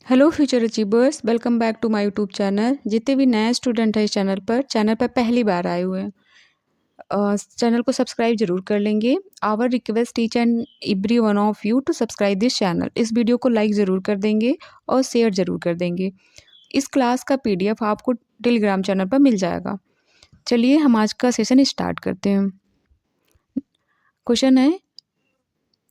Hello future achievers, welcome back to my YouTube channel. जितने भी नए स्टूडेंट हैं इस चैनल पर पहली बार आए हुए हैं, चैनल को सब्सक्राइब जरूर कर लेंगे। Our request each and every one of you to subscribe this channel. इस वीडियो को लाइक ज़रूर कर देंगे और शेयर ज़रूर कर देंगे। इस क्लास का पीडीएफ आपको टेलीग्राम चैनल पर मिल जाएगा। चलिए हम आज का सेशन स्टार्ट करते हैं। क्वेश्चन है,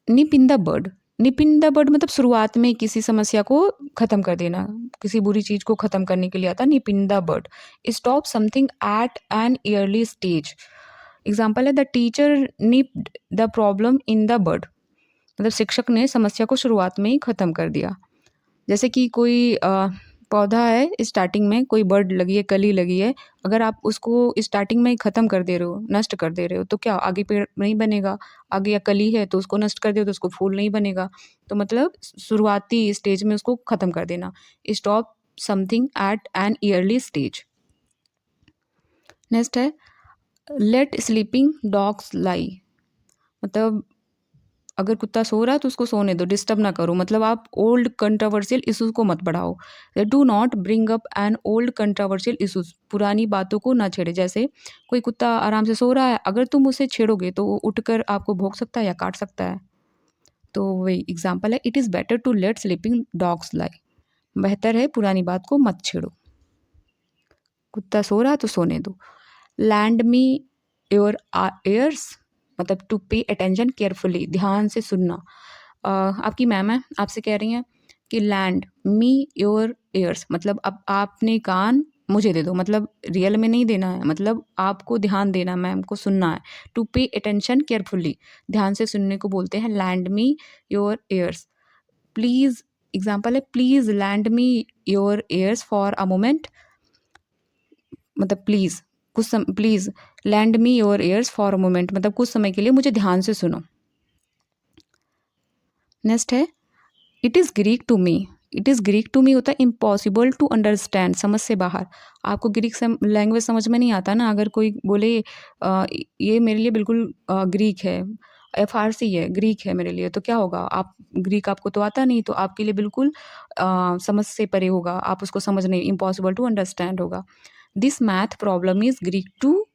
nip in the bird. Nip in the bird मतलब शुरुआत में किसी समस्या को खत्म कर देना, किसी बुरी चीज को खत्म करने के लिए आता है nip in the bird. Stop something at an early stage. Example है, the teacher nipped the problem in the bird. मतलब शिक्षक ने समस्या को शुरुआत में ही खत्म कर दिया। जैसे कि कोई पौधा है, स्टार्टिंग में कोई बर्ड लगी है, कली लगी है, अगर आप उसको स्टार्टिंग में ही ख़त्म कर दे रहे हो, नष्ट कर दे रहे हो, तो क्या आगे पेड़ नहीं बनेगा। आगे या कली है तो उसको नष्ट कर दे तो उसको फूल नहीं बनेगा। तो मतलब शुरुआती स्टेज में उसको ख़त्म कर देना। Stop something at an early stage. Next है, लेट स्लीपिंग डॉग्स लाई। मतलब अगर कुत्ता सो रहा है तो उसको सोने दो, डिस्टर्ब ना करो। मतलब आप ओल्ड कंट्रोवर्शियल इशूज़ को मत बढ़ाओ। Do not bring up an old controversial issues. पुरानी बातों को ना छेड़े। जैसे कोई कुत्ता आराम से सो रहा है, अगर तुम उसे छेड़ोगे तो वो उठकर आपको भौंक सकता है या काट सकता है। तो वही एग्जाम्पल है, it is better to let sleeping dogs lie. बेहतर है पुरानी बात को मत छेड़ो। कुत्ता सो रहा है तो सोने दो। लैंड मी योर एयर्स, मतलब टू पे अटेंशन केयरफुली, ध्यान से सुनना। आपकी मैम है, आपसे कह रही हैं कि लैंड मी योर एयर्स, मतलब अब आपने कान मुझे दे दो। मतलब रियल में नहीं देना है, मतलब आपको ध्यान देना, मैम को सुनना है। टू पे अटेंशन केयरफुली, ध्यान से सुनने को बोलते हैं lend me your ears. Please, example है, please lend me your ears for a moment. मतलब please, please lend me your ears for a moment, मतलब कुछ समय के लिए मुझे ध्यान से सुनो। नेक्स्ट है, it is Greek to me. It is Greek to me होता है इम्पॉसिबल टू अंडरस्टैंड, समझ से बाहर। आपको ग्रीक लैंग्वेज समझ में नहीं आता ना। अगर कोई बोले ये मेरे लिए बिल्कुल ग्रीक है, फारसी है, ग्रीक है मेरे लिए, तो क्या होगा? आप ग्रीक आपको तो आता नहीं, तो आपके लिए बिल्कुल समझ से परे होगा। आप उसको समझ नहीं, इम्पॉसिबल टू अंडरस्टैंड होगा। This math problem is Greek to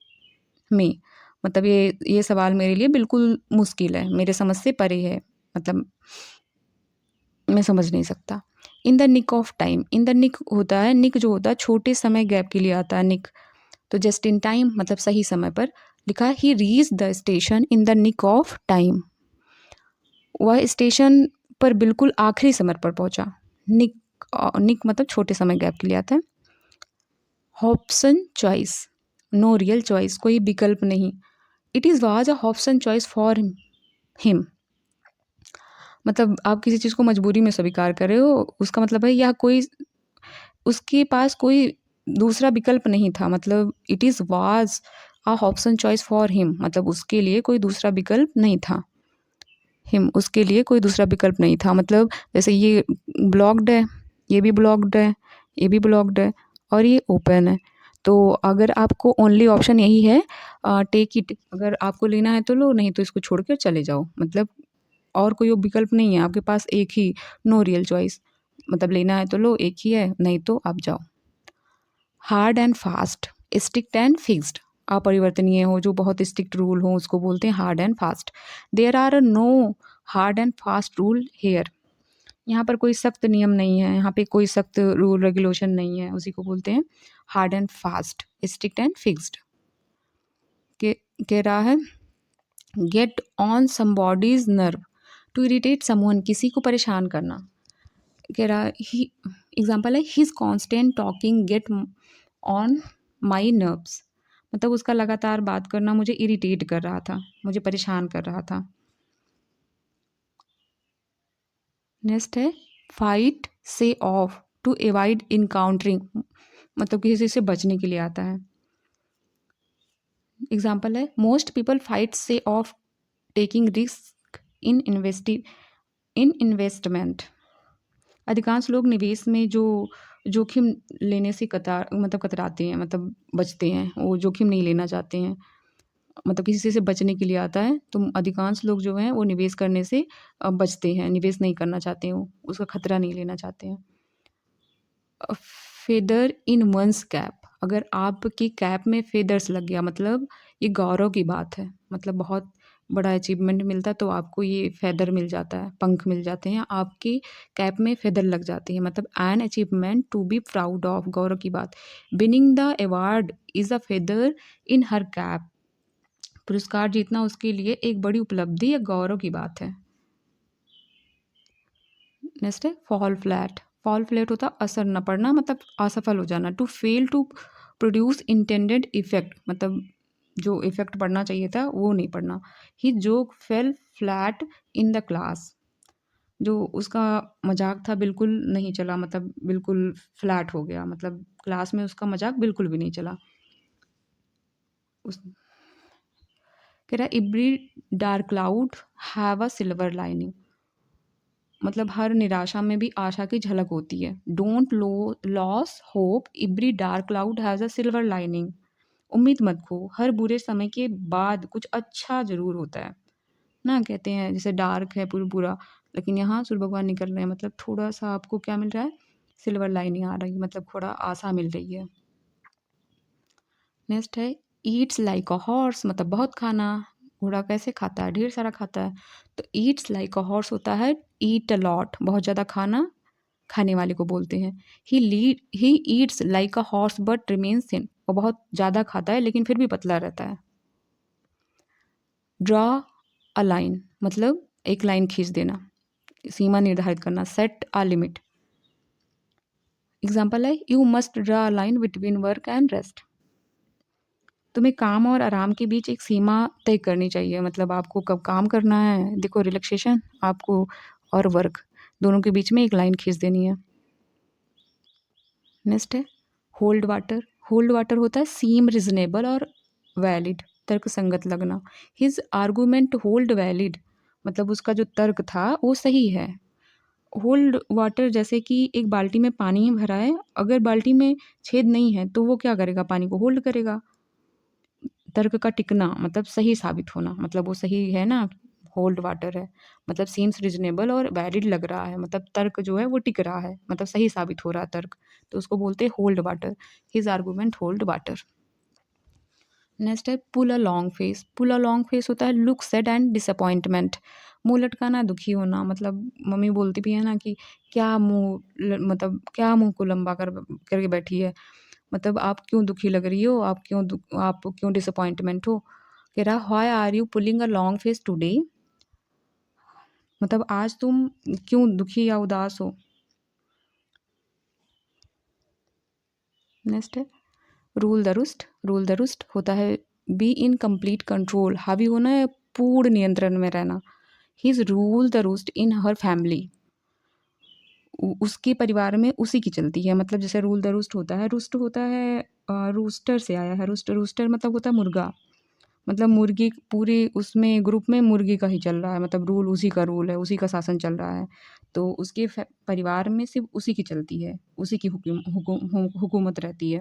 me. मतलब ये सवाल मेरे लिए बिल्कुल मुश्किल है, मेरे समझ से परे है, मतलब मैं समझ नहीं सकता। In the nick of time. In the nick होता है, निक जो होता है छोटे समय गैप के लिए आता है निक। तो जस्ट इन टाइम मतलब सही समय पर। लिखा है, he reach the station in the nick of time. वह स्टेशन पर बिल्कुल आखिरी समय पर पहुंचा। निक, निक मतलब छोटे समय गैप के लिए आता है। Hobson choice, no real choice, कोई विकल्प नहीं। It is was a Hobson choice for him. मतलब आप किसी चीज़ को मजबूरी में स्वीकार कर रहे हो, उसका मतलब है यह कोई, उसके पास कोई दूसरा विकल्प नहीं था। मतलब it is was a option choice for him, मतलब उसके लिए कोई दूसरा विकल्प नहीं था। हिम, उसके लिए कोई दूसरा विकल्प नहीं था। मतलब जैसे ये ब्लॉक्ड है, ये भी ब्लॉक्ड है, ये भी ब्लॉक्ड है, और ये ओपन है। तो अगर आपको ओनली ऑप्शन यही है, टेक इट, अगर आपको लेना है तो लो, नहीं तो इसको छोड़ कर चले जाओ। मतलब और कोई विकल्प नहीं है आपके पास, एक ही, नो रियल चॉइस। मतलब लेना है तो लो, एक ही है, नहीं तो आप जाओ। Hard and fast, strict and fixed. अपरिवर्तनीय हो, जो बहुत स्ट्रिक्ट रूल हो, उसको बोलते हैं hard and fast. There are no hard and fast rule here. यहाँ पर कोई सख्त नियम नहीं है, यहाँ पे कोई सख्त रूल रेगुलेशन नहीं है, उसी को बोलते हैं hard and fast, strict and fixed. के कह रहा है, get on somebody's nerve to irritate someone, किसी को परेशान करना। कह रहा ही, एग्जाम्पल है, his constant talking get on my nerves. मतलब उसका लगातार बात करना मुझे इरिटेट कर रहा था, मुझे परेशान कर रहा था। नेक्स्ट है, fight shy of to avoid encountering, मतलब किसी से बचने के लिए आता है। एग्जाम्पल है, most people fight shy of taking risk in investment. अधिकांश लोग निवेश में जो जोखिम लेने से कतराते हैं, मतलब बचते हैं, वो जोखिम नहीं लेना चाहते हैं। मतलब किसी से बचने के लिए आता है, तो अधिकांश लोग जो हैं वो निवेश करने से बचते हैं, निवेश नहीं करना चाहते हैं, वो उसका खतरा नहीं लेना चाहते हैं। फेदर इन वंस कैप, अगर आपकी कैप में फेदर्स लग गया मतलब ये गौरव की बात है, मतलब बहुत बड़ा अचीवमेंट मिलता है तो आपको ये फेदर मिल जाता है, पंख मिल जाते हैं, आपकी कैप में फेदर लग जाती है, मतलब an achievement to be proud of, गौरव की बात। Winning the award is a feather in her cap, पुरस्कार जीतना उसके लिए एक बड़ी उपलब्धि या गौरव की बात है। नेक्स्ट है फॉल फ्लैट। फॉल फ्लैट होता असर न पड़ना, मतलब असफल हो जाना। To fail to produce intended effect, मतलब जो इफेक्ट पड़ना चाहिए था वो नहीं पड़ना। He joke fell flat in the class, जो उसका मजाक था बिल्कुल नहीं चला, मतलब बिल्कुल फ्लैट हो गया, मतलब क्लास में उसका मजाक बिल्कुल भी नहीं चला। उस कह रहा every dark cloud have a silver lining, मतलब हर निराशा में भी आशा की झलक होती है। Don't loss hope, every dark cloud has a silver lining, उम्मीद मत खो, हर बुरे समय के बाद कुछ अच्छा ज़रूर होता है ना। कहते हैं जैसे डार्क है पूरा पूरा, लेकिन यहाँ सूर्य भगवान निकल रहे हैं, मतलब थोड़ा सा आपको क्या मिल रहा है, सिल्वर लाइनिंग आ रही है, मतलब थोड़ा आशा मिल रही है। नेक्स्ट है ईट्स लाइक अ हॉर्स, मतलब बहुत खाना। घोड़ा कैसे खाता है, ढेर सारा खाता है। तो ईट्स लाइक अ हॉर्स होता है ईट अ लॉट, बहुत ज़्यादा खाना खाने वाले को बोलते हैं। He eats like a horse but remains thin, वो बहुत ज़्यादा खाता है लेकिन फिर भी पतला रहता है। ड्रॉ अ लाइन, मतलब एक लाइन खींच देना, सीमा निर्धारित करना। सेट अ लिमिट, एग्जाम्पल है you must draw a line between work and rest, तुम्हें काम और आराम के बीच एक सीमा तय करनी चाहिए, मतलब आपको कब काम करना है, देखो रिलैक्सेशन आपको, और वर्क, दोनों के बीच में एक लाइन खींच देनी है। नेक्स्ट है होल्ड वाटर। होल्ड वाटर होता है सीम रिजनेबल और वैलिड, तर्क संगत लगना। हिज आर्गूमेंट होल्ड वैलिड, मतलब उसका जो तर्क था वो सही है। होल्ड वाटर जैसे कि एक बाल्टी में पानी ही भरा है, अगर बाल्टी में छेद नहीं है तो वो क्या करेगा, पानी को होल्ड करेगा। तर्क का टिकना मतलब सही साबित होना, मतलब वो सही है ना, होल्ड वाटर है, मतलब सीम्स रीजनेबल और वैलिड लग रहा है, मतलब तर्क जो है वो टिक रहा है, मतलब सही साबित हो रहा है तर्क, तो उसको बोलते हैं hold water. His argument hold water. Next है pull a long face. Pull a long face होता है लुक सैड एंड डिसअपॉइंटमेंट, मुंह लटकाना, दुखी होना, मतलब मम्मी बोलती भी है ना कि क्या मतलब क्या मुंह को लंबा करके बैठी है, मतलब आप क्यों दुखी लग रही हो, आप क्यों डिसअपॉइंटमेंट हो। कह रहा why are you pulling a long face today, मतलब आज तुम क्यों दुखी या उदास हो। नेक्स्ट है rule the roost. Rule the roost होता है बी इन कंप्लीट कंट्रोल, हावी होना है, पूर्ण नियंत्रण में रहना। His rule the roost in her family, उसके परिवार में उसी की चलती है, मतलब जैसे रूल द रूस्ट होता है, रुस्ट होता है रूस्टर से आया है, रूस्टर रूस्टर मतलब होता है मुर्गा, मतलब मुर्गी पूरी उसमें ग्रुप में मुर्गी का ही चल रहा है, मतलब रूल उसी का रूल है, उसी का शासन चल रहा है, तो उसके परिवार में सिर्फ उसी की चलती है, उसी की हुकूमत रहती है।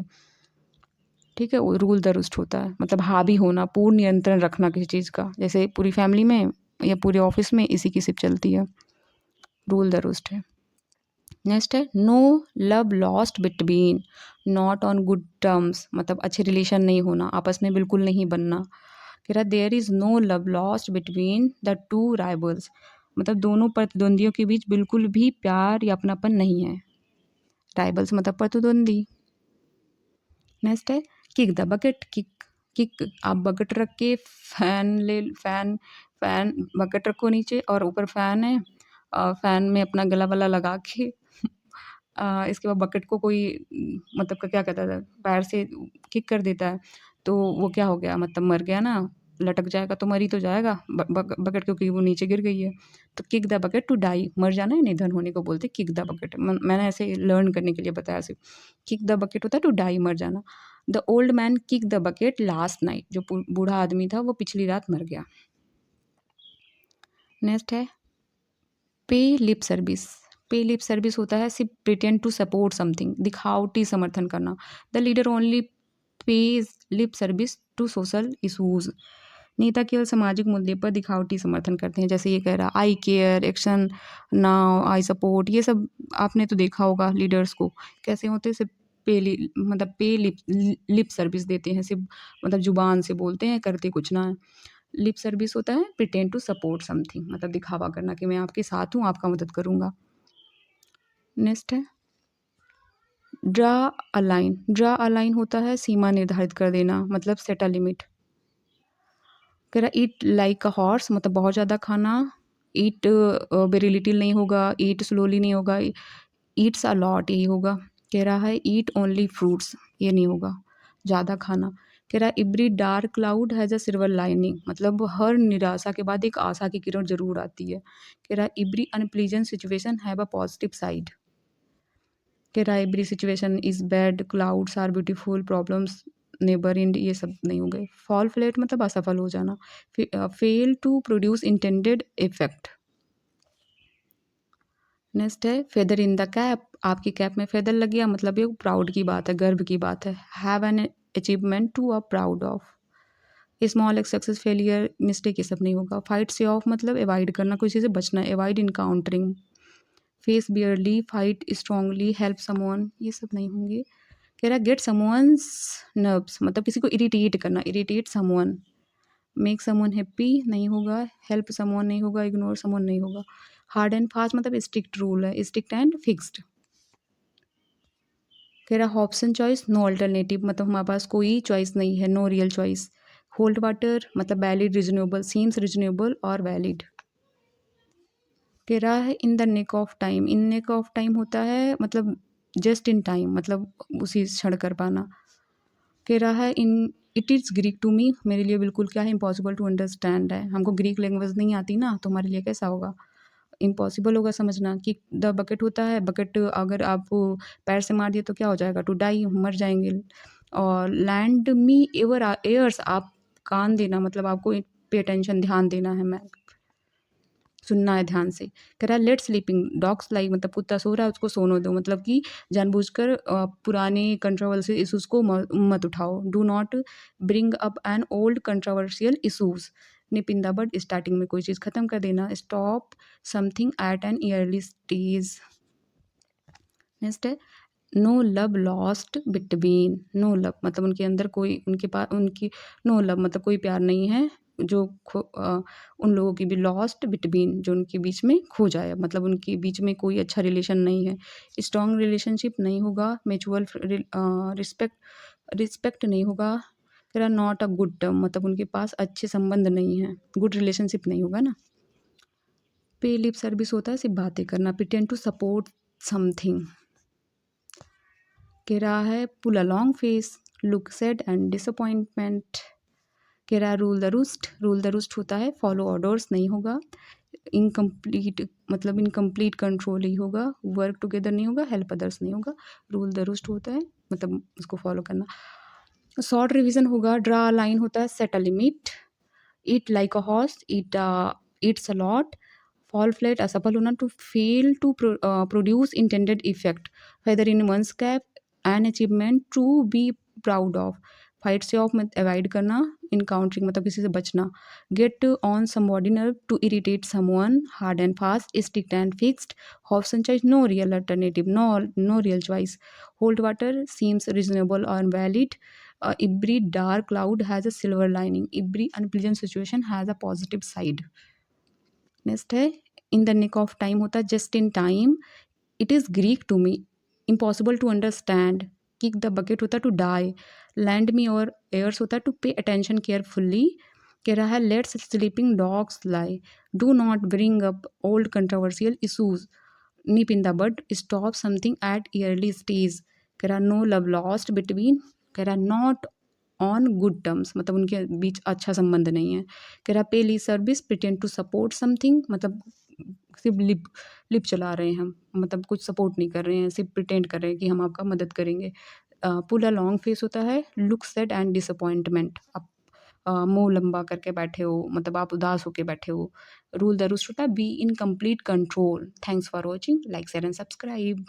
ठीक है, वो रूल द रुस्ट होता है मतलब हावी होना, पूर्ण नियंत्रण रखना किसी चीज़ का, जैसे पूरी फैमिली में या पूरे ऑफिस में इसी की सिर्फ चलती है, रूल द रुस्ट है। नेक्स्ट है no love lost between, not on good terms, मतलब अच्छे रिलेशन नहीं होना, आपस में बिल्कुल नहीं बनना। कह रहा there is no love lost between the two rivals, मतलब दोनों प्रतिद्वंदियों के बीच बिल्कुल भी प्यार या अपनापन नहीं है। राइवल्स मतलब प्रतिद्वंदी। नेक्स्ट है kick the bucket. Kick kick आप बकेट रख के फैन फैन बकेट रखो नीचे और ऊपर फैन है, फैन में अपना गला वला लगा के इसके बाद बकेट को कोई मतलब क्या कहता था, पैर से किक कर देता है, तो वो क्या हो गया, मतलब मर गया ना, लटक जाएगा तो मर ही तो जाएगा बकेट, क्योंकि वो नीचे गिर गई है। तो kick the bucket to die, मर जाना है, निधन होने को बोलते किक द बकेट, मैंने ऐसे लर्न करने के लिए बताया सिर्फ। किक द बकेट होता है टू डाई, मर जाना। The old man kick the bucket last night, जो बूढ़ा आदमी था वो पिछली रात मर गया। नेक्स्ट है pay lip service. Pay lip service होता है सिर्फ प्रिटेंड टू सपोर्ट समथिंग, दिखावटी समर्थन करना। The leader only pays lip service to social issues, नेता केवल सामाजिक मुद्दे पर दिखावटी समर्थन करते हैं, जैसे ये कह रहा I care, action now, I support, ये सब आपने तो देखा होगा लीडर्स को कैसे होते हैं, सिर्फ पे लिप सर्विस देते हैं, सिर्फ मतलब जुबान से बोलते हैं, करते कुछ ना है। लिप सर्विस होता है प्रिटेंड टू सपोर्ट समथिंग, मतलब दिखावा करना कि मैं आपके साथ हूँ, आपका मदद करूँगा। नेक्स्ट है ड्रा अ लाइन होता है सीमा निर्धारित कर देना, मतलब सेट अ लिमिट। कह रहा ईट लाइक अ हॉर्स, मतलब बहुत ज़्यादा खाना, ईट वेरी लिटिल नहीं होगा, ईट स्लोली नहीं होगा, ईट्स अ लॉट यही होगा। कह रहा है ईट ओनली फ्रूट्स, ये नहीं होगा, ज़्यादा खाना। कह रहा है every dark cloud has a silver lining, मतलब हर निराशा के बाद एक आशा की किरण जरूर आती है। कह रहा है every unpleasant situation have a positive side. कह रहा है every situation is bad, clouds are beautiful, problems never end, ये सब नहीं हो गए। फॉल फ्लैट मतलब असफल हो जाना। Fail to produce intended effect. Next है फेदर इन द कैप, आपकी कैप में फेदर लग गया, मतलब ये प्राउड की बात है, गर्व की बात है। Have an achievement to a proud of. Small एक सक्सेस फेलियर मिस्टेक, ये सब नहीं होगा। फाइट से ऑफ मतलब अवॉइड करना, किसी से बचना, avoid encountering. Face barely, fight strongly, help someone, ये सब नहीं होंगे। कह रहा गेट समवन्स नर्व्स, मतलब किसी को इरिटेट करना, irritate someone. Make someone happy नहीं होगा, हेल्प समवन नहीं होगा, इग्नोर समवन नहीं होगा। हार्ड एंड फास्ट मतलब स्ट्रिक्ट रूल है, स्ट्रिक्ट एंड फिक्स्ड। कह रहा ऑप्शन चॉइस नो अल्टरनेटिव, मतलब हमारे पास कोई चॉइस नहीं है, no real choice. Hold water मतलब वैलिड, रिजनेबल, सीम्स रिजनेबल और वैलिड। कह रहा है in the nick of time, in nick of time होता है मतलब जस्ट इन टाइम, मतलब उसी क्षण कर पाना। कह रहा है in it is Greek to me, मेरे लिए बिल्कुल क्या है, इम्पॉसिबल टू अंडरस्टैंड है, हमको ग्रीक लैंग्वेज नहीं आती ना, तो हमारे लिए कैसा होगा, इम्पॉसिबल होगा समझना। कि द बकेट होता है, बकेट अगर आप पैर से मार दिए तो क्या हो जाएगा, टू डाई, मर जाएंगे। और लैंड मी एवर एयर्स, आप कान देना, मतलब आपको पे अटेंशन, ध्यान देना है, मैं सुनना है ध्यान से। कह रहा है लेट स्लीपिंग डॉग्स लाइक, मतलब कुत्ता सो रहा है उसको सोने दो, मतलब कि जानबूझकर पुराने कंट्रोवर्शियल इशूज़ को मत उठाओ। Do not bring up an old controversial issues. Nip in the bud, starting में कोई चीज़ ख़त्म कर देना। Stop something at an early stage. Next है no love lost between, no love मतलब उनके अंदर कोई, उनके पास उनकी, नो लव मतलब कोई प्यार नहीं है, जो उन लोगों की भी, लॉस्ट बिटवीन जो उनके बीच में खो जाए, मतलब उनके बीच में कोई अच्छा रिलेशन नहीं है। स्ट्रॉन्ग रिलेशनशिप नहीं होगा। म्यूचुअल रिस्पेक्ट, रिस्पेक्ट नहीं होगा। तेरा नॉट अ गुड टर्म, मतलब उनके पास अच्छे संबंध नहीं है, गुड रिलेशनशिप नहीं होगा ना। पे लिप सर्विस होता है सिर्फ बातें करना, प्रिटेंड टू सपोर्ट समथिंग। कह रहा है pull a long face, look sad and disappointment. कह रहा है rule the roost, rule the roost होता है फॉलो ऑर्डर्स नहीं होगा। इनकम्प्लीट मतलब इनकम्प्लीट कंट्रोल ही होगा। वर्क टुगेदर नहीं होगा, हेल्प अदर्स नहीं होगा। रूल द रूस्ट होता है मतलब उसको फॉलो करना। शॉर्ट रिविजन होगा, ड्रा लाइन होता है set a limit, eat like a horse, eats a lot, fall flat असफल होना, to fail to produce intended effect, feather in one's cap, an achievement to be proud of, fight shy of मत avoid करना, encountering मतलब किसी से बचना, get on somebody nerve to irritate someone, hard and fast, strict and fixed, option choice no real alternative, no real choice, hold water seems reasonable और valid, every dark cloud has a silver lining, every unpleasant situation has a positive side. Next है in the nick of time होता है just in time, it is Greek to me, impossible to understand, kick the bucket होता है to die, land मी और years होता है to pay attention carefully. कह रहा है let's sleeping dogs lie, do not bring up old controversial issues, nip in the bud, stop something at early stage. कह रहा नो लव लॉस्ट बिटवीन, कह रहा नॉट ऑन गुड टर्म्स मतलब उनके बीच अच्छा संबंध नहीं है। कह रहा pay lip service, pretend to support something, मतलब सिर्फ लिप लिप चला रहे हैं हम, मतलब कुछ सपोर्ट नहीं कर रहे हैं, सिर्फ प्रिटेंड कर रहे हैं कि हम आपका मदद करेंगे। पुल अ लॉन्ग फेस होता है लुक सैड एंड डिसअपॉइंटमेंट, आप मुंह लंबा करके बैठे हो, मतलब आप उदास होके बैठे हो। रूल द रूस्ट होता है be in complete control. Thanks for watching, like share and subscribe.